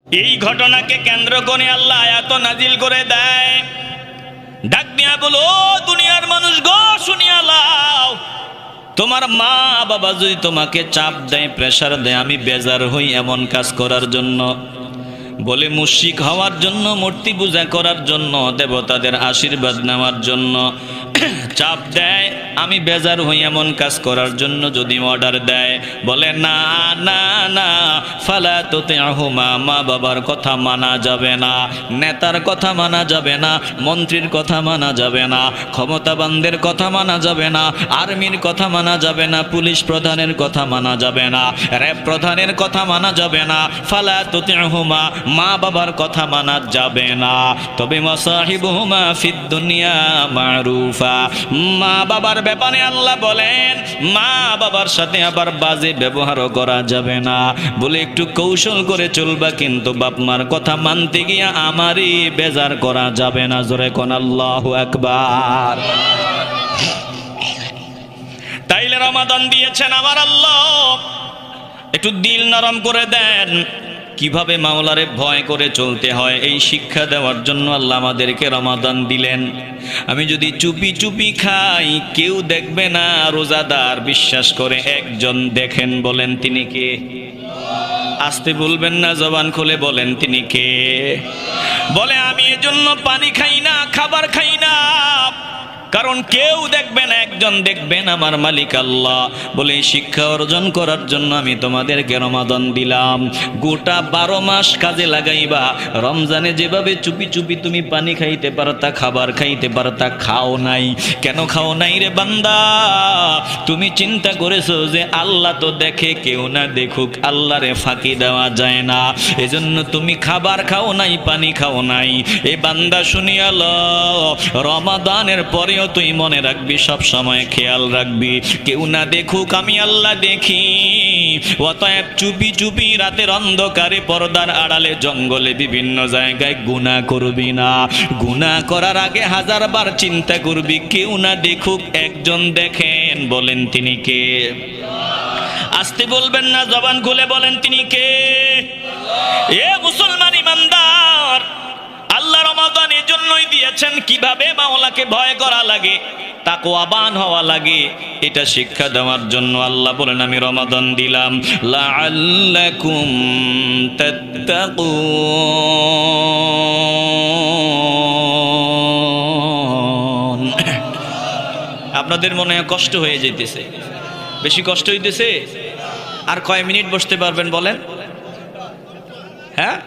এই ঘটনাকে কেন্দ্র করে আল্লাহ আয়াত নাজিল করে দেয়, ডাক দিয়া বলো দুনিয়ার মানুষ গো শুনিয়া লাও, তোমার মা বাবা যদি তোমাকে চাপ দেয়, প্রেসার দেয়, আমি বেজার হই এমন কাজ করার জন্য, বলে মুশরিক হওয়ার জন্য, মূর্তি পূজা করার জন্য, দেবতাদের আশীর্বাদ নেওয়ার জন্য চাপ দেয়, আমি বেজার হই এমন কাজ করার জন্য যদি অর্ডার দেয়, বলে না না না, ফালা তুতিউহুমা, মা বাবার কথা মানা যাবে না, নেতার কথা মানা যাবে না, মন্ত্রীর কথা মানা যাবে না, ক্ষমতাবানদের কথা মানা যাবে না, আর্মির কথা মানা যাবে না, পুলিশ প্রধানের কথা মানা যাবে না, র্যাব প্রধানের কথা মানা যাবে না, ফালা তুতিউহুমা, মা বাবার কথা মানা যাবে না, তবে মাসাহিবুহুমা ফিদ দুনিয়া মারুফা, মা বাবার ব্যাপারে আল্লাহ বলেন মা বাবার সাথে আবার বাজে ব্যবহারও করা যাবে না, বলে একটু কৌশল করে চলবা, কিন্তু বাপ মার কথা মানতে গিয়া আমারই বেজার করা যাবে না। জোরে কোন আল্লাহু আকবার। তাইলে রমাদান দিয়েছেন আমার আল্লাহ, একটু দিল নরম করে দেন, কিভাবে মাওলারে ভয় করে চলতে হয় এই শিক্ষা দেওয়ার জন্য আল্লাহ আমাদেরকে রমাদান দিলেন। আমি যদি চুপি চুপি খাই কেউ দেখবে না, রোজাদার বিশ্বাস করে একজন দেখেন, বলেন তিনি কে? আসতে বলবেন না, জবান খুলে বলেন তিনি কে? বলে আমি এজন্য পানি খাই না, খাবার খাই না, কারণ কেউ দেখবেন, একজন দেখবেন, আমার মালিক আল্লাহ। বলে শিক্ষা অর্জন করার জন্য আমি তোমাদেরকে রমাদান দিলাম, গোটা 12 মাস কাজে লাগাইবা। রমজানে যেভাবে চুপি চুপি তুমি পানি খাইতে পারতা, খাবার খাইতে পারতা, খাও নাই। কেন খাও নাই রে বান্দা? তুমি চিন্তা করেছো যে আল্লাহ তো দেখে, কেউ না দেখুক, আল্লাহরে ফাঁকি দেওয়া যায় না, এজন্য তুমি খাবার খাও নাই, পানি খাও নাই। এ বান্দা শুনিয়া লও, রমাদানের পরে তুই মনে রাখবি, সব সময় খেয়াল রাখবি, কেউ না দেখুক আমি আল্লাহ দেখি। অতএব চুপি চুপি রাতের অন্ধকারে, পর্দার আড়ালে, জঙ্গলে, বিভিন্ন জায়গায় গুনাহ করবি না। গুনাহ করার আগে 1000 বার চিন্তা করবি, কেউ না দেখুক, একজন দেখেন, বলেন তিনি কে? আসতে বলবেন না, জবান খুলে বলেন তিনি কে? এ মুসলমান ইমানদার, আল্লাহ রমাদান এজন্যই দিয়েছেন কিভাবে মাওলাকে ভয় করা লাগে, তাকওয়াবান হওয়া লাগে, এটা শিক্ষা দেওয়ার জন্য আল্লাহ বলেন আমি রমাদান দিলাম, লাআল্লাকুম তাত্তাকুন। আপনাদের মনে কষ্ট হয়ে যাইতেছে, বেশি কষ্ট হইতেছে? আর কয় মিনিট বসতে পারবেন বলেন? হ্যাঁ,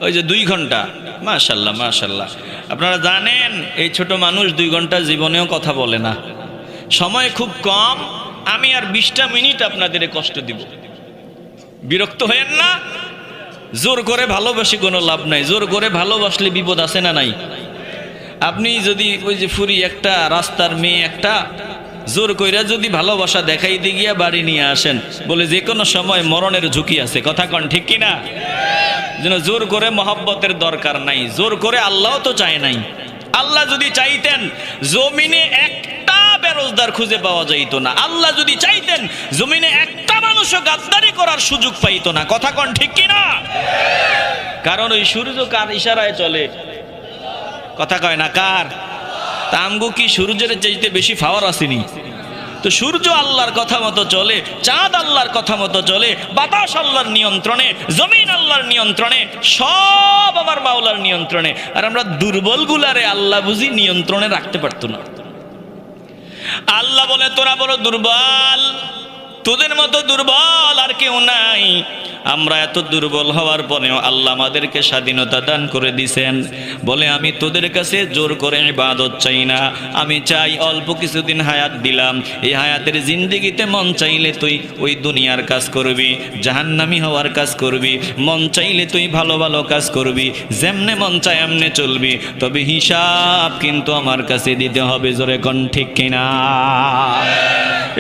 ওই যে 2 ঘন্টা। মাশাআল্লাহ মাশাআল্লাহ। আপনারা জানেন এই ছোট মানুষ 2 ঘন্টা জীবনেও কথা বলে না, সময় খুব কম। আমি আর 20টা মিনিট আপনাদের কষ্ট দিব, বিরক্ত হয়েন না। জোর করে ভালোবাসি কোনো লাভ নাই, জোর করে ভালোবাসলে বিপদ আছে না নাই? আপনি যদি ওই যে ফুরি একটা, রাস্তার মেয়ে একটা, জোর কইরা যদি ভালোবাসা দেখাইতে গিয়া বাড়ি নিয়ে আসেন, বলে যে কোনো সময় মরণের ঝুঁকি আছে, কথা কন ঠিক কিনা? যেন জোর করে মহব্বতের দরকার নাই, জোর করে আল্লাহ তো চায় নাই। আল্লাহ যদি চাইতেন জমিনে একটা বেরোজগার খুঁজে পাওয়া যাইতো না, আল্লাহ যদি চাইতেন জমিনে একটা মানুষও গাদ্দারি করার সুযোগ পাইতো না, কথা কন ঠিক কিনা? কারণ ওই সূর্য কার ইশারায় চলে? কথা কয় না, কার? তা আমগো কি সূর্যের চাইতে বেশি পাওয়ার আসেনি? তো সূর্য আল্লাহর কথা মতো চলে, চাঁদ আল্লাহর কথা মতো চলে, বাতাস আল্লাহর নিয়ন্ত্রণে, জমিন আল্লাহর নিয়ন্ত্রণে, সব আমার মাওলার নিয়ন্ত্রণে। আর আমরা দুর্বল গুলারে আল্লাহ বুঝি নিয়ন্ত্রণে রাখতে পারতো না। আল্লাহ বলে তোরা বড় দুর্বল, তোদের মতো দুর্বল আর কেউ নাই। আমরা এত দুর্বল হওয়ার পরেও আল্লাহ আমাদেরকে স্বাধীনতা দান করে দিয়েছেন। বলে আমি তোদের কাছে জোর করে ইবাদত চাই না, আমি চাই অল্প কিছুদিন হায়াত দিলাম, এই হায়াতের জিন্দেগিতে মন চাইলে তুই ওই দুনিয়ার কাজ করবি, জাহান্নামী হওয়ার কাজ করবি, মন চাইলে তুই ভালো ভালো কাজ করবি, যেমনে মন চায় এমনে চলবি, তবে হিসাব কিন্তু আমার কাছে দিতে হবে। জোরে কোন ঠিক কিনা?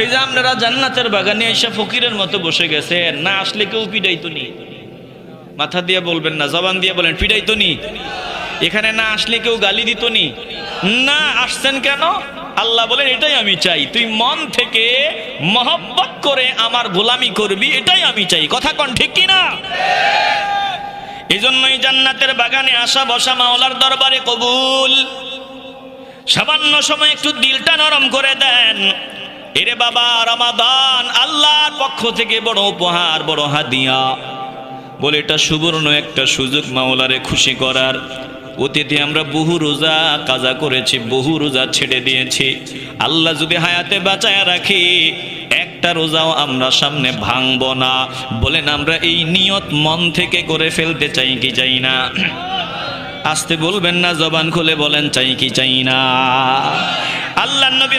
এই যে আপনারা জান্নাতের বাগানে এসে ফকিরের মতো বসে গেছেন, না আসলে কেউ পিটাইতো নি? মাথা দিয়ে বলবেন না, জবান দিয়ে বলেন পিটাইতো নি? এখানে না আসলে কেউ গালি দিত নি? না, আসছেন কেন? আল্লাহ বলেন এটাই আমি চাই, তুই মন থেকে মহব্বত করে আমার গোলামি করবি, এটাই আমি চাই। কথা কন ঠিক কিনা? এই জন্যই জান্নাতের বাগানে আসা বসা মাওলার দরবারে কবুল। সামান্য সময় একটু দিলটা নরম করে দেন। এরে বাবা, রমাদান আল্লাহর পক্ষ থেকে বড় উপহার, বড় হাদিয়া। বলে এটা সুবর্ণ একটা সুযোগ মাওলারে খুশি করার। অতীতে আমরা বহু রোজা কাজা করেছি, বহু রোজা ছেড়ে দিয়েছি। আল্লাহ যদি হায়াতে বাঁচায় রাখি, একটা রোজাও আমরা সামনে ভাঙব না। বলেন আমরা এই নিয়ত মন থেকে করে ফেলতে চাই কি চাই না? আসতে বলবেন না, জবান খুলে বলেন চাই কি চাই না? আল্লাহ নবী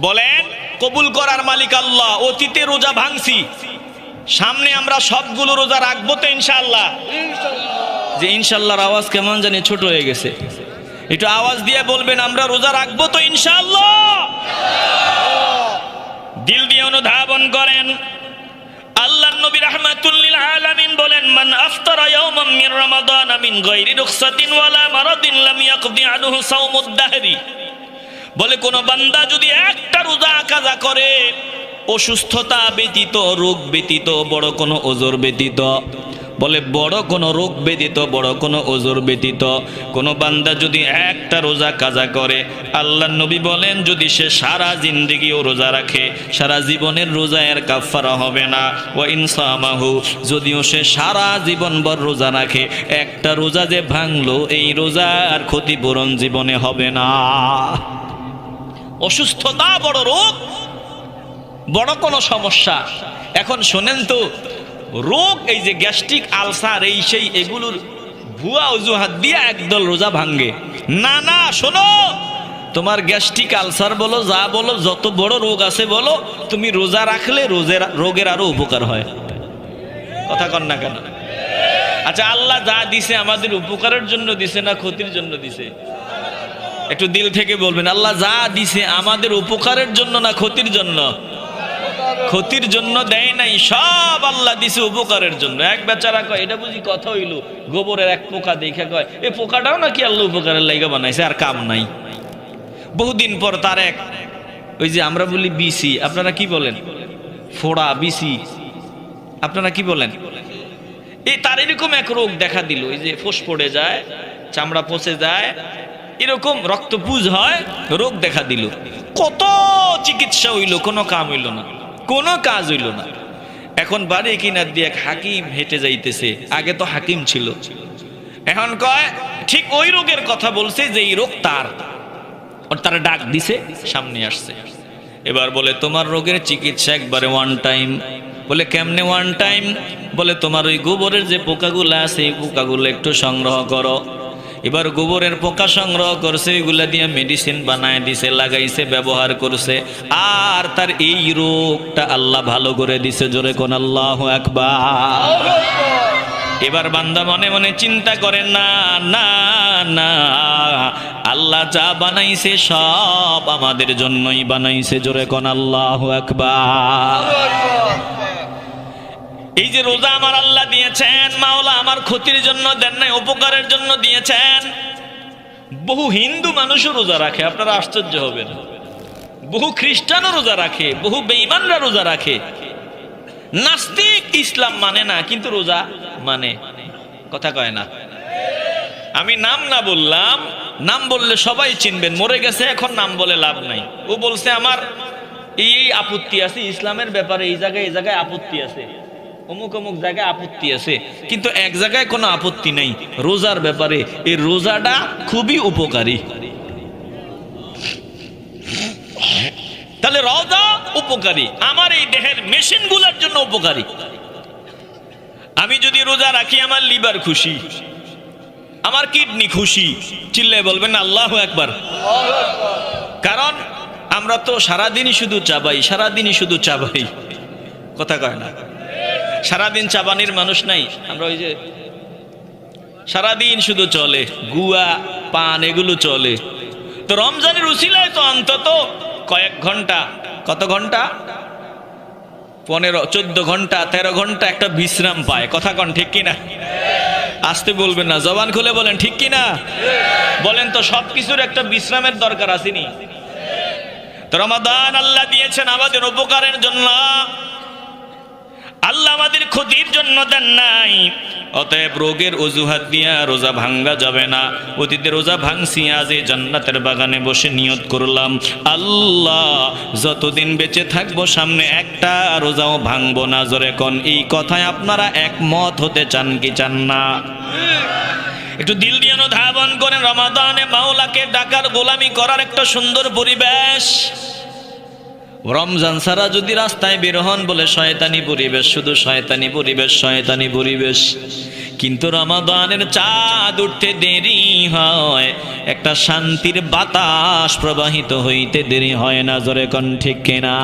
বলেন কবুল করার মালিক আল্লাহ। অতীতে রোজা ভাঙছি, সামনে আমরা সবগুলো রোজা রাখবো তো ইনশাআল্লাহ। যে ইনশাআল্লাহর আওয়াজ কেমন জানি ছোট হয়ে গেছে, একটু আওয়াজ দিয়ে বলবেন আমরা রোজা রাখবো তো ইনশাআল্লাহ। দিল দিয়ে অনুধাবন করেন। আল্লাহর নবী রাহমাতুল লিল আলামিন বলেন, মান আফতারা ইয়াওমান মিন রমাদান মিন গায়রি রুখসাতিন ওয়ালা মারাদিন লাম ইয়াকদি আনহু সাওমুদ দাহরি। বলে কোন বান্দা যদি একটা রোজা কাজা করে, অসুস্থতা ব্যতীত, রোগ ব্যতীত, বড় কোনো ওজর ব্যতীত, বলে বড় কোনো রোগ ব্যতীত, বড় কোনো ওজর ব্যতীত কোনো বান্দা যদি একটা রোজা কাজা করে, আল্লাহর নবী বলেন যদি সে সারা জিন্দেগিও রোজা রাখে, সারা জীবনের রোজা এর কাফারা হবে না। ওয়া ইনসামাহু, যদিও সে সারা জীবনভর রোজা রাখে, একটা রোজা যে ভাঙলো, এই রোজার ক্ষতিপূরণ জীবনে হবে না। অসুস্থতা, বড় রোগ, বড় কোনো সমস্যা। এখন শোনেন তো, রোগ এই যে গ্যাস্ট্রিক আলসার, এই সেই, এগুলোর ভুয়া অজুহাত দিয়ে একদল রোজা ভাঙ্গে। না না, শোনো, তোমার গ্যাস্ট্রিক আলসার বলো, যা বলো, যত বড় রোগ আছে বলো, তুমি রোজা রাখলে রোগের আরো উপকার হয়। কথা কন না কেন? আচ্ছা, আল্লাহ যা দিছে আমাদের উপকারের জন্য দিছে না ক্ষতির জন্য দিছে? একটু দিল থেকে বলবেন, আল্লাহ যা দিছে আমাদের উপকারের জন্য না ক্ষতির জন্য? ক্ষতির জন্য দেয় নাই, সব আল্লাহ দিছে উপকারের জন্য। এক বেচারা কয়, এটা বুঝি কথা হইল, গোবরের এক পোকা দেখে কয় এই পোকাটাও নাকি আল্লাহ উপকারের লাইগা বানাইছে, আর কাম নাই। বহুদিন পর তার এক, ওই যে আমরা বলি বিসি, আপনারা কি বলেন? ফোড়া, বিসি, আপনারা কি বলেন? এই তার এরকম এক রোগ দেখা দিল, ওই যে ফোস পড়ে যায়, চামড়া পচে যায়, এরকম রক্তপুজ হয়, রোগ দেখা দিল। কত চিকিৎসা হইল, কোনো কাম হইল না, কোনো কাজ হইল না। এখন বাড়ি কিনার দিয়ে এক হাকিম হেঁটে যাইতেছে, আগে তো হাকিম ছিল। এখন কয় ঠিক ওই রোগের কথা বলছে যে এই রোগ তার, তারা ডাক দিছে, সামনে আসছে। এবার বলে তোমার রোগের চিকিৎসা একবারে ওয়ান টাইম। বলে কেমনে ওয়ান টাইম? বলে তোমার ওই গোবরের যে পোকাগুলো আছে, এই পোকাগুলো একটু সংগ্রহ করো। এবার গোবরের পোকা সংগ্রহ করছে, এগুলা দিয়ে মেডিসিন বানায় দিছে, লাগাইছে, ব্যবহার করছে, আর তার এই রোগটা আল্লাহ ভালো করে দিছে। জোরে কোন আল্লাহু আকবার। এবার বান্দা মনে মনে চিন্তা করে, না না না, আল্লাহ যা বানাইছে সব আমাদের জন্যই বানাইছে। জোরে কোন আল্লাহু আকবার। এই যে রোজা আমার আল্লাহ দিয়েছেন, মাওলা আমার ক্ষতির জন্য দেন নাই, উপকারের জন্য দিয়েছেন। বহু হিন্দু মানুষও রোজা রাখে, আপনারা আশ্চর্য হবেন। বহু খ্রিস্টানও রোজা রাখে, বহু বেঈমানরা রোজা রাখে। নাস্তিক ইসলাম মানে না, কিন্তু রোজা মানে। কথা কয় না? আমি নাম না বললাম, নাম বললে সবাই চিনবেন, মরে গেছে, এখন নাম বলে লাভ নাই। ও বলছে আমার এই আপত্তি আছে ইসলামের ব্যাপারে, এই জায়গায় আপত্তি আছে, অমুক অমুক জায়গায় আপত্তি আছে, কিন্তু এক জায়গায় কোনো আপত্তি নাই, রোজার ব্যাপারে। এই রোজাটা খুবই উপকারী। তাহলে রোজা উপকারী, আমার এই দেহের মেশিনগুলোর জন্য উপকারী। আমি যদি রোজা রাখি, আমার লিভার খুশি, আমার কিডনি খুশি। চিল্লায় বলবেন আল্লাহু আকবার। কারণ আমরা তো সারাদিনই শুধু চাবাই, সারাদিনই শুধু চাবাই। কথা কয় না? সারাদিন চাবানির মানুষ নাই আমরা। ওই যে সারাদিন শুধু চলে গুয়া, পান, এগুলো চলে। তো রমজানের উসিলায় তো অন্তত কয়েক ঘন্টা, কত ঘন্টা, 15, 14 ঘন্টা, 13 ঘন্টা একটা বিশ্রাম পায়। কথা কন ঠিক কিনা? আসতে বলবেন না, জবান খুলে বলেন ঠিক কি না? বলেন তো সবকিছুর একটা বিশ্রামের দরকার আসেনি? তো রমাদান আল্লাহ দিয়েছেন আমাদের উপকারের জন্য, আল্লাহ আমাদের ক্ষতির জন্য দেন নাই। অতএব রোগের অজুহাত দিয়া রোজা ভাঙ্গা যাবে না। অতীতে রোজা ভাঙছি, আজ এই জান্নাতের বাগানে বসে নিয়ত করলাম, আল্লাহ যতদিন বেঁচে থাকবো সামনে একটা রোজাও ভাঙবো না। জোরে কোন এই কথায় আপনারা একমত হতে চান কি চান না? একটু দিল দিয়ে ধাবন করেন। রমাদানে মাওলাকে ডাকার গোলামি করার একটা সুন্দর পরিবেশ। রমজান ছাড়া যদি রাস্তায় বের হন বলে শয়তানি পরিবেশ, শুধু শয়তানি পরিবেশ, শয়তানি পরিবেশ। কিন্তু রমাদানের চাঁদ উঠতে দেরি হয়, একটা শান্তির বাতাস প্রবাহিত হইতে দেরি হয় না। জোরে কোন ঠিক কিনা?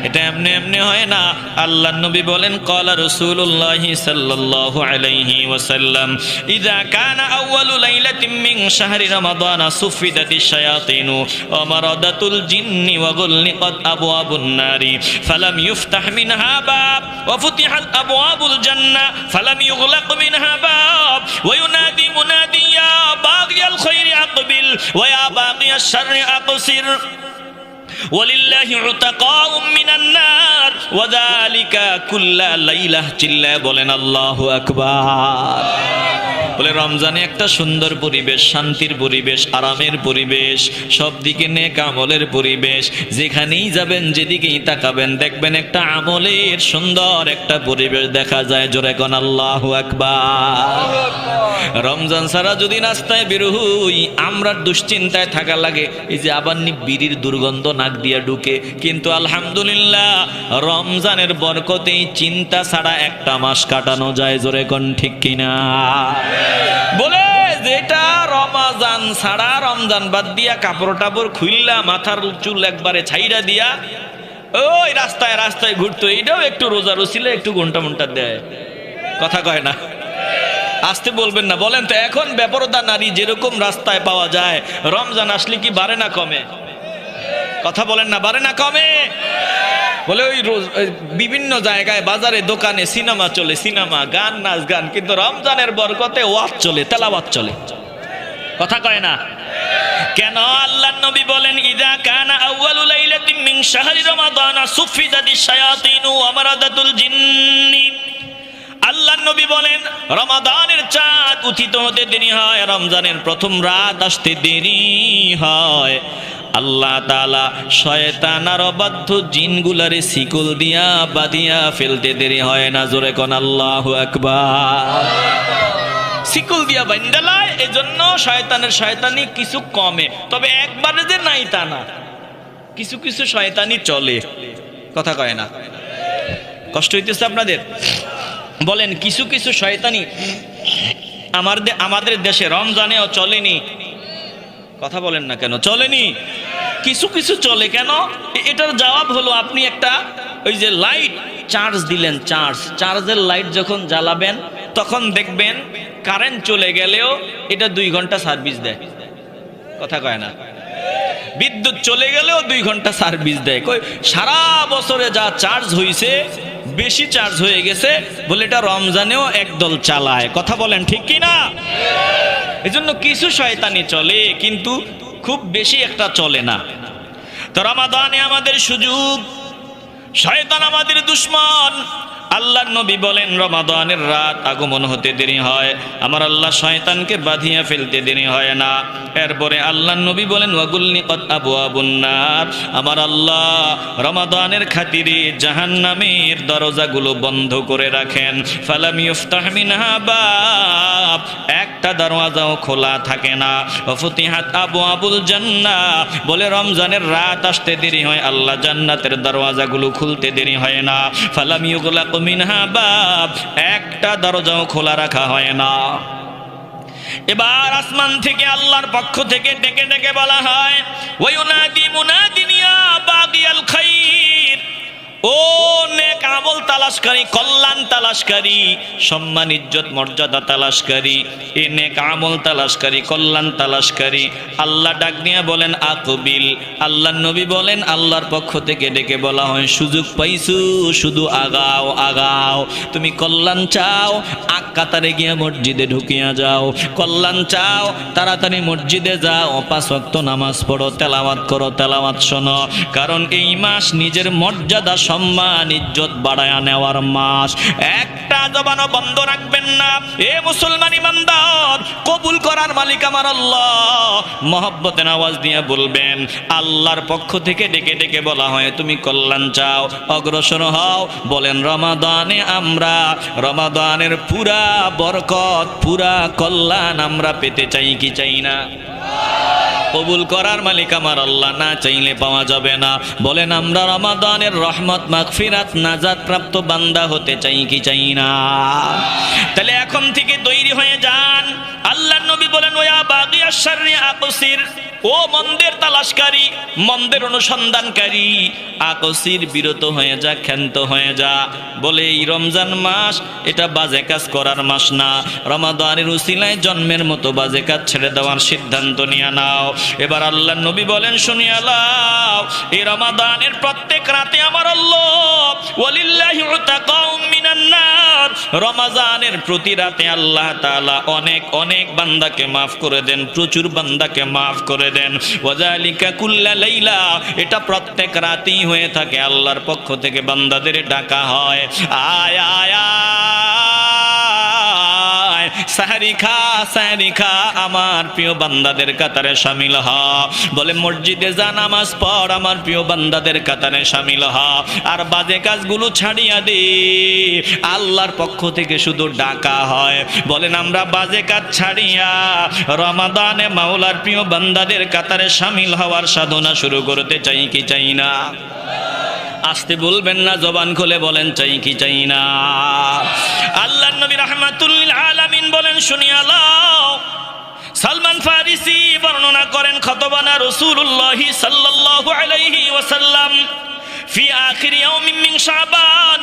এটা এমনি এমনি হয় না। আল্লাহর নবী বলেন, ক্বালা রাসূলুল্লাহি সাল্লাল্লাহু আলাইহি ওয়াসাল্লাম, ইযা কানা আউয়ালু লাইলাতিন মিন শাহরি রমাদান সুফিদাতিশ শায়াতিনু ওয়া মারাদাতুল জিন্নি ওয়া গুললিকাত আবওয়াবুন নারি ফালাম ইফতাহ মিনহা বাব ওয়া ফুতিহাত আবওয়াবুল জান্নাহ ফালাম ইগলাক মিনহা বাব ওয়া ইউনাদি মুনাদি ইয়া বাগিয়াল খায়রি আকবিল ওয়া ইয়া বাগিয়াশ শাররি আকসির ওয়ালিল্লাহি উতাকাউম মিনান নার ওয়া যালিকা কুল্লা লাইলাহ। চিল্লা বলেন আল্লাহু আকবার। বলে রমজানে একটা সুন্দর পরিবেশ, শান্তির পরিবেশ, আরামের পরিবেশ, সব দিকে নেক আমলের পরিবেশ। যেখানেই যাবেন, যেদিকেই তাকাবেন, দেখবেন একটা আমলের সুন্দর একটা পরিবেশ দেখা যায়। জোরে কোন আল্লাহু আকবার। রমজান ছাড়া যদি রাস্তায় বের হই, আমরা দুশ্চিন্তায় থাকা লাগে, এই যে আবার বিড়ির দুর্গন্ধ নাক দিয়া ঢুকে। কিন্তু আলহামদুলিল্লাহ রমজানের বরকতেই চিন্তা ছাড়া একটা মাস কাটানো যায়। জোরে কোন ঠিক কিনা? বলে যেটা রমজান ছাড়া, রমজান বাদ দিয়া কাপড় টাপড় খুললা, মাথার চুল একবারে ছাইরা দিয়া ওই রাস্তায় রাস্তায় ঘুরতো, এটাও একটু রোজা রসিলে একটু ঘন্টা মন্টা দেয়। কথা কয় না? আসতে বলবেন না। বলেন তো এখন বেপরদা নারী যেরকম রাস্তায় পাওয়া যায়, রমজান আসলে কি বাড়ে না কমে? কথা বলেন না, বাড়ে না কমে? বলে ওই বিভিন্ন জায়গায় বাজারে দোকানে সিনেমা চলে, সিনেমা, গান, নাচ গান, কিন্তু রমজানের বরকতে ওয়াজ চলে, তেলাওয়াত চলে। কথা কয় না কেন? আল্লাহর নবী বলেন, ইযা কানা আউয়ালু লাইলাতিন মিন শাহরি রমাদান সুফিদাতিশ শায়াতিনু ওয়া মারাদাতুল জিন্নি। আল্লাহর নবী বলেন, রমাদানের চাঁদ উদিত হতে দেরি হয়, রমজানের প্রথম রাত আসতে দেরি হয়, আল্লাহ তাআলা শয়তান আর অবাধ্য জিনগুলারে শিকল দিয়া বাঁধিয়া ফেলতে দেরি হয় না। জোরে কোন আল্লাহু আকবার। শিকল দিয়া বান্দালায়, এজন্য শয়তানের শয়তানি কিছু কমে, তবে একবারে যে নাই তা না, কিছু কিছু শয়তানি চলে। কথা কয় না? কষ্ট হইতেছে আপনাদের? বলেন কিছু কিছু শয়তানি আমাদের দেশে রমজানেও চলেনি। কথা বলেন না কেন? চলেনি? কিছু কিছু চলে কেন? এটার জবাব হলো, আপনি একটা ওই যে লাইট চার্জ দিলেন, চার্জের লাইট যখন জ্বালাবেন তখন দেখবেন কারেন্ট চলে গেলেও এটা 2 ঘন্টা সার্ভিস দেয়। কথা কয় না? বিদ্যুৎ চলে গেলেও 2 ঘন্টা সার্ভিস দেয়। সারা বছরে যা চার্জ হয়েছে, বেশি চার্জ হয়ে গেছে বলে এটা রমজানেও একদল চালায়। কথা বলেন ঠিক কি না? এজন্য কিছু শয়তানি চলে, কিন্তু খুব বেশি একটা চলে না। তো রমাদানে আমাদের সুযোগ, শয়তান আমাদের দুশমন। আল্লাহর নবী বলেন, রমাদানের রাত আগমন হতে দেরি হয়, আমার আল্লাহ শয়তানকে বাঁধিয়া ফেলতে দেরি হয় না। এরপরে আল্লাহর নবী বলেন, ওয়াগুলনিকাত আবওয়াবুন নার, আমার আল্লাহ রমাদানের খাতিরে জাহান্নামের দরজাগুলো বন্ধ করে রাখেন। ফালাম ইফতাহ মিনহা বাব, একটা দরওয়াজাও খোলা থাকে না। ওয়াফুতিহাত আবওয়াবুল জান্নাহ, বলে রমজানের রাত আসতে দেরি হয়, আল্লাহ জান্নাতের দরওয়াজাগুলো খুলতে দেরি হয় না। ফালাম ইউগলাক মিনহা বাব, একটা দরজাও খোলা রাখা হয় না। এবার আসমান থেকে আল্লাহর পক্ষ থেকে ডেকে ডেকে বলা হয়, ওয়ায়ুনাদি মুনাদিন ইয়া বাগিয়াল খাইর, ও ও নেক আমল তালাশকারী, কল্যাণ তালাশকারী, সম্মান ইজ্জত মর্যাদা তালাশকারী, এ নেক আমল তালাশকারী, কল্যাণ তালাশকারী, আল্লাহ ডাক নিয়ে বলেন আকবিল। আল্লাহর নবী বলেন, আল্লাহর পক্ষ থেকে ডেকে বলা হয়, সুযোগ পাইছো, শুধু আগাও আগাও। তুমি কল্যাণ চাও, আগ কাতারে গিয়ে মসজিদে ঢুকিয়া যাও। কল্যাণ চাও, তাড়াতাড়ি মসজিদে যাও, 5 ওয়াক্ত নামাজ পড়ো, তেলাওয়াত করো, তেলাওয়াত শোনো। কারণ এই মাস নিজের মর্যাদা, সম্মান, ইজ্জত বাড়ায়া নেওয়ার মাস। একটা জবানও বন্ধ রাখবেন না। এ মুসলমান ইমানদার, কবুল করার মালিক আমার আল্লাহ। মহব্বতের আওয়াজ দিয়ে বলবেন, আল্লাহর পক্ষ থেকে ডেকে ডেকে বলা হয়, তুমি কল্যাণ চাও, অগ্রসর হও। বলেন, রমাদানে আমরা রমাদানের পুরা বরকত, পুরা কল্যাণ আমরা পেতে চাই কি চাই না? কবুল করার মালিক আমার আল্লাহ, না চাইলে পাওয়া যাবে না। বলেন, আমরা রমাদানের রহমত, মাগফিরাত, নাজাত প্রাপ্ত বান্দা হতে চাই কি চাই না? তাহলে এখন থেকে তৈরি হয়ে যান। আল্লাহর নবী বলেন, ওয়া বাগিয়াশ শাররি আকসির, ও মন্দের তালাশকারী, মন্দের অনুসন্ধানকারী, আকসির, বিরত হয়ে যা, ক্ষান্ত হয়ে যা। বলে এই রমজান মাস এটা বাজে কাজ করার মাস না। রমাদানের উসিলায় জন্মের মতো বাজে কাজ ছেড়ে দেওয়ার সিদ্ধান্ত নিয়ে নাও। এবার আল্লাহর নবী বলেন, শুনিয়া লাও, এই রমাদানের প্রত্যেক রাতে আমার আল্লাহ ওয়ালিল্লাহি উতাকাউম মিনান নার, রমাদানের প্রতি রাতে আল্লাহ তাআলা অনেক অনেক বান্দাকে মাফ করে দেন, প্রচুর বান্দাকে মাফ করে দেন। ওয়াজালিকা কুল্লা লাইলা, এটা প্রত্যেক রাতেই হয়ে থাকে। আল্লাহর পক্ষ থেকে বান্দাদের ডাকা হয়, আয় আয় আয়, সাহরি খা, সাহরি খা, আমার প্রিয় বান্দাদের কাতারে শামিল হ। বলে মসজিদে যা, নামাজ পড়, আমার প্রিয় বান্দাদের কাতারে শামিল হ। আর বাজে কাজগুলো ছাড়িয়া দে। আল্লাহর পক্ষ থেকে শুধু ডাকা হয়। বলেন, আমরা বাজে কাজ ছাড়িয়া রমাদানে মাওলার প্রিয় বান্দাদের কাতারে শামিল হওয়ার সাধনা শুরু করতে চাই কি চাই না? আসতে বলবেন না, জবান খুলে বলেন, চাই কি চাই না? আল্লাহর নবী রাহমাতুল লিল আলামিন বলেন, শুনিয়া লও, সালমান ফারিসি বর্ণনা করেন, খতবানা রাসূলুল্লাহ সাল্লাল্লাহু আলাইহি ওয়াসাল্লাম ফি আখির ইয়াউমিন মিন শাবান,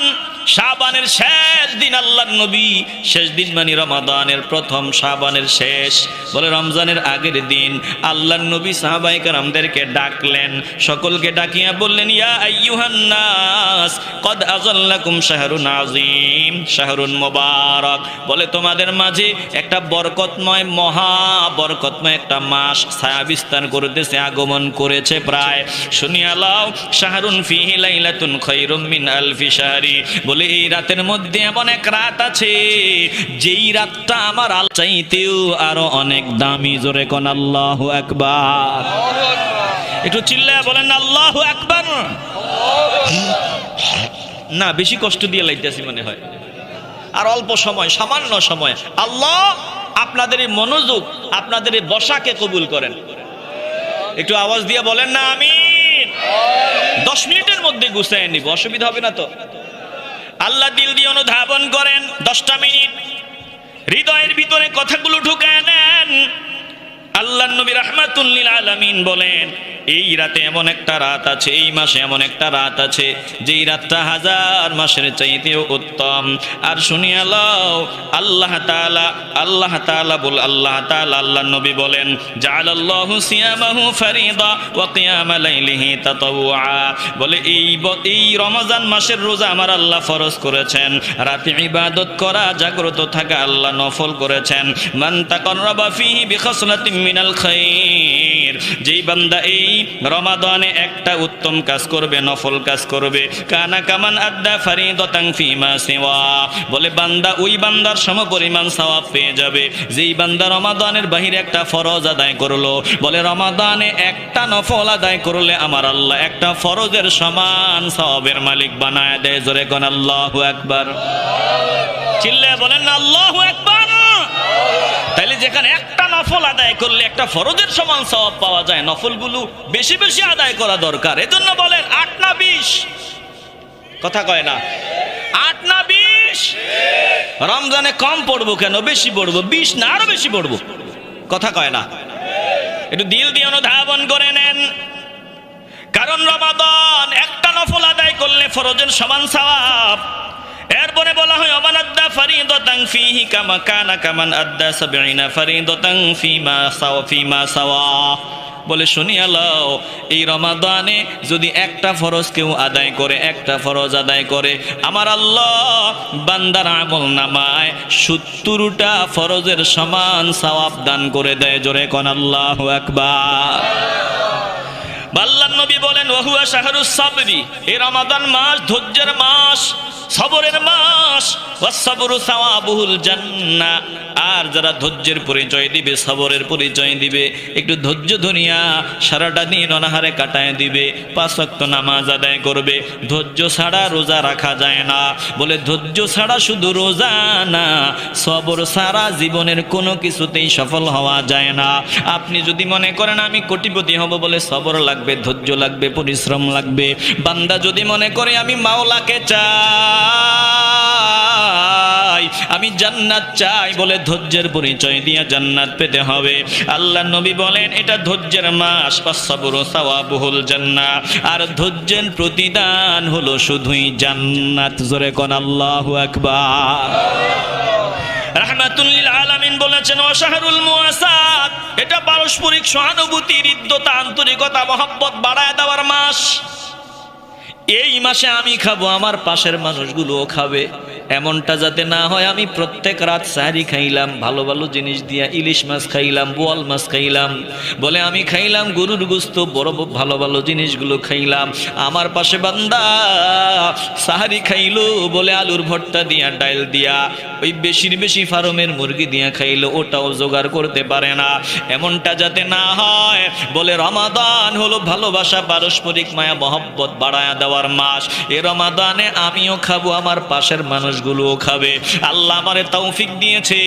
শাবানের শেষ দিন। আল্লাহর নবী, শেষ দিন মানে রমাদানের প্রথম, শাবানের শেষ। বলে রমজানের আগের দিন আল্লাহর নবী সাহাবায়ে কেরামদেরকে ডাকলেন, সকলকে ডাকিয়া বললেন, ইয়া আইয়ুহান নাস কদ আযাল্লাকুম শাহরুন আযীম, শাহরুন মুবারক। বলে তোমাদের মাঝে একটা বরকতময়, মহা বরকতময় একটা মাস ছায়া বিস্তার করতেছে, আগমন করেছে প্রায়। শুনিয়া লাও, শাহরুন ফিহি লাইলাতুন খায়রুম মিন আলফি শাহরি। বলে এই রাতের মধ্যে এমন এক রাত আছে, যেই রাতটা আমার আল্লাহ চাইতেও আরো অনেক দামি। জোরে কোন আল্লাহু আকবার। একটু চিল্লায়া বলেন আল্লাহু আকবার। না, বেশি কষ্ট দিয়ে লাইতেছি মনে হয়। আর অল্প সময়, সামান্য সময়। আল্লাহ আপনাদের এই মনোযোগ, আপনাদের এই বসাকে কবুল করেন। একটু আওয়াজ দিয়ে বলেন না আমিন। 10 মিনিটের মধ্যে গুছায় নিব, অসুবিধা হবে না তো? আল্লাহ দিল দিয়ে অনুধাবন করেন, 10টা মিনিট হৃদয়ের ভিতরে কথাগুলো ঢুকায় নেন। আল্লাহর নবী রাহমাতুল লিল আলামিন বলেন, এই রাতে এমন একটা রাত আছে, এই মাসে এমন একটা রাত আছে, যেই রাতটা 1000 মাসের চাইতেও উত্তম। আর শুনিয়া লও, আল্লাহ তাআলা আল্লাহর নবী বলেন, জাআলাল্লাহু সিয়ামাহু ফারিদা ওয়া কিয়ামা লাইলিহি তাতাওয়া। বলে এই রমজান মাসের রোজা আমার আল্লাহ ফরজ করেছেন, রাতে ইবাদত করা, জাগ্রত থাকা আল্লাহ নফল করেছেন। মান তাকাররাবা ফিহি বিখাসলাতিন মিনাল খায়র, যেই বান্দা এই রমাদানে একটা উত্তম কাজ করবে, নফল কাজ করবে, কানা কামান আদ্দা ফারিদাতান ফিমা সিওয়া। বলে বান্দা ওই বান্দার সমপরিমাণ সওয়াব পেয়ে যাবে, যেই বান্দা রমাদানের বাহিরে একটা ফরজ আদায় করলো। বলে রমাদানে একটা নফল আদায় করলে আমার আল্লাহ একটা ফরজের সমান সওয়াবের মালিক বানায় দেয়। জোরে কোন আল্লাহু আকবার। চিল্লায়া বলেন না আল্লাহু আকবার। তাইলে যেখানে একটা নফল আদায় করলে একটা ফরজের সমান সওয়াব পাওয়া যায়, নফলগুলো বেশি বেশি আদায় করা দরকার। এজন্য বলেন 8 না 20? কথা কয় না, 8 না 20? রমজানে কম পড়বো কেন, বেশি পড়বো? 20 না আরো বেশি পড়বো? কথা কয় না? একটু দিল দিয়ে অনুধাবন করে নেন। কারণ রমাদান একটা নফল আদায় করলে ফরজের সমান সওয়াব। এরপরে বলা হয় ওমান আদ্দা ফারিদাতান ফীহি কামা কানা কামান আদ্দা ৭০ ফারিদাতান ফীমা সাওয়া। বলে শুনিয়া লও, এই রমাদানে যদি একটা ফরজ কেউ আদায় করে, একটা ফরজ আদায় করে, আমার আল্লাহ বান্দার আমল নামায় ৭০টা ফরজের সমান সওয়াব দান করে দেয়। জোরে কোন আল্লাহু আকবার। আল্লাহর নবী বলেন ওয়াহুয়া শাহরুস সাবরি, এই রমাদান মাস ধৈর্যের মাস, সবরের মাস। ওয়াসসাবরু সাওয়াবুহুল জান্নাহ, আর যারা ধৈর্যের পরিচয় দিবে, সবরের পরিচয় দিবে, একটু ধৈর্য ধরিয়া সারাটা দিন অনাহারে কাটায় দিবে, ৫ ওয়াক্ত নামাজ আদায় করবে। ধৈর্য ছাড়া রোজা রাখা যায় না। বলে ধৈর্য ছাড়া শুধু রোজা না, সবর ছাড়া জীবনের কোনো কিছুতেই সফল হওয়া যায় না। আপনি যদি মনে করেন আমি কোটিপতি হব, বলে সবর লাগবে, ধৈর্য লাগবে, পরিশ্রম লাগবে। বান্দা যদি মনে করে আমি মাওলাকে চাই, আমি জান্নাত চাই, বলে ধৈর্যের পরিচয় দিয়ে জান্নাত পেতে হবে। আল্লাহ নবী বলেন এটা ধৈর্যের মাস। ওয়াসসাবরু সাওয়াবুহুল জান্নাহ, আর ধৈর্যের প্রতিদান হলো শুধুই জান্নাত। জোরে কোন আল্লাহু আকবার। রাহমাতুল লিল আলামিন বলেছেন ওয়া শাহরুল মুওয়াসাত, এটা পারস্পরিক সহানুভূতি, হৃদ্যতা, আন্তরিকতা, মহব্বত বাড়ায় দেওয়ার মাস। এই মাসে আমি খাবো, আমার পাশের মানুষগুলোও খাবে, এমনটা যাতে না হয় আমি প্রত্যেক রাত সাহারি খাইলাম ভালো ভালো জিনিস দিয়া, ইলিশ মাছ খাইলাম, বোয়াল মাছ খাইলাম, বলে আমি খাইলাম গরুর গোশত, বড় ভালো ভালো জিনিসগুলো খাইলাম। আমার পাশে বান্দা সাহারি খাইলো, বলে আলুর ভর্তা দিয়া, ডাইল দিয়া, ওই বেশির বেশি ফার্মের মুরগি দিয়া খাইলো, ওটাও জোগাড় করতে পারে না। এমনটা যাতে না হয়, বলে রমাদান হলো ভালোবাসা, পারস্পরিক মায়া মহব্বত বাড়ায়া দেওয়ার মাস। এ রমাদানে আমিও খাবো, আমার পাশের মানুষগুলোও খাবে। আল্লাহ আমারে তৌফিক দিয়েছে,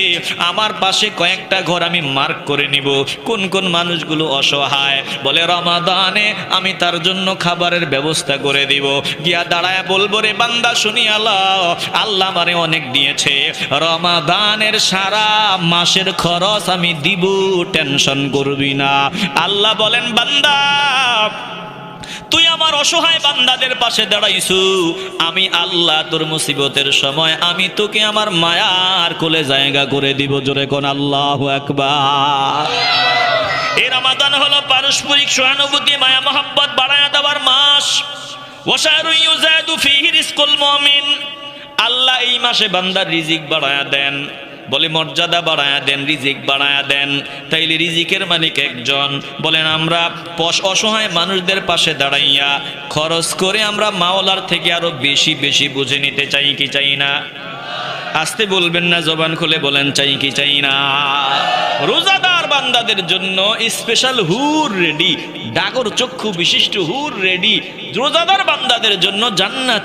আমার পাশে কয়েকটা ঘর আমি মার্ক করে নিব, কোন কোন মানুষগুলো অসহায়, বলে রমাদানে আমি তার জন্য খাবারের ব্যবস্থা করে দিব। গিয়া দাঁড়ায় বলবো, রে বান্দা শুনিয়া লও, আল্লাহ আমারে অনেক দিয়েছে, রমাদানের সারা মাসের খরচ আমি দিব, টেনশন করবি না। আল্লাহ বলেন বান্দা তুই আমার অসহায় বান্দাদের পাশে দাঁড়াইছু, আমি আল্লাহ তোর মুসিবতের সময় আমি তোকে আমার মায়ার কোলে জায়গা করে দিব। জোরে কোন আল্লাহু আকবার। এই রমাদান হলো পারস্পরিক সহানুভূতি, মায়া মহব্বত বাড়ায়া দেওয়ার মাস। ওয়াশারু ইউজাদু ফীহি রিজকুল মুমিন, আল্লাহ এই মাসে বান্দার রিজিক বাড়ায়া দেন, বলে মর্যাদা বাড়ায়া দেন, রিজিক বাড়ায়া দেন। তাইলে রিজিকের মালিক একজন। বলেন আমরা অসহায় মানুষদের পাশে দাঁড়াইয়া খরচ করে আমরা মাওলার থেকে আরো বেশি বেশি বুঝে নিতে চাই কি চাই না? আসতে বলবেন না, জবান খুলে বলেন চাই কি চাই না? রোজাদার বান্দাদের জন্য স্পেশাল হুর রেডি, ডাগর চক্ষু বিশিষ্ট হুর রেডি, রোজাদার বান্দাদের জন্য জান্নাত।